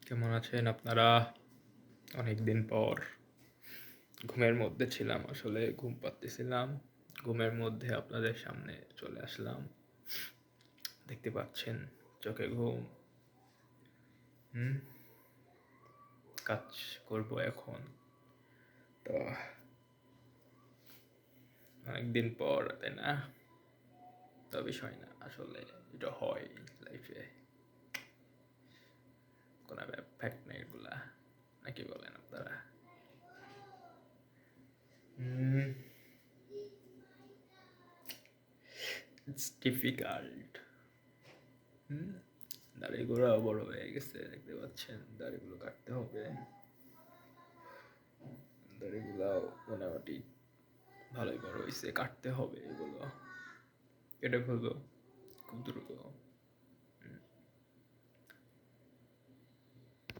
কেমন আছেন আপনারা? অনেকদিন পর ঘুমের মধ্যে ছিলাম, আসলে ঘুম পাড়তেছিলাম। ঘুমের মধ্যে আপনাদের সামনে চলে আসলাম। দেখতে পাচ্ছেন চোখে ঘুম। হুম, কাজ করব এখন। তো অনেকদিন পর, তাই না? তো বিষয় না, আসলে এটা হয় লাইফে। কোনো ফ্যাক্ট নেই এগুলা, নাকি বলেন আপনারা? হুম, ইটস ডিফিকাল্ট। হুম, দাড়িগুলোও বড় হয়ে গেছে, দেখতে পাচ্ছেন। দাড়িগুলো কাটতে হবে। দাড়িগুলাও মোটামুটি ভালোই বড় হয়েছে, কাটতে হবে এগুলো। কেটে ফেলবো খুব দ্রুত।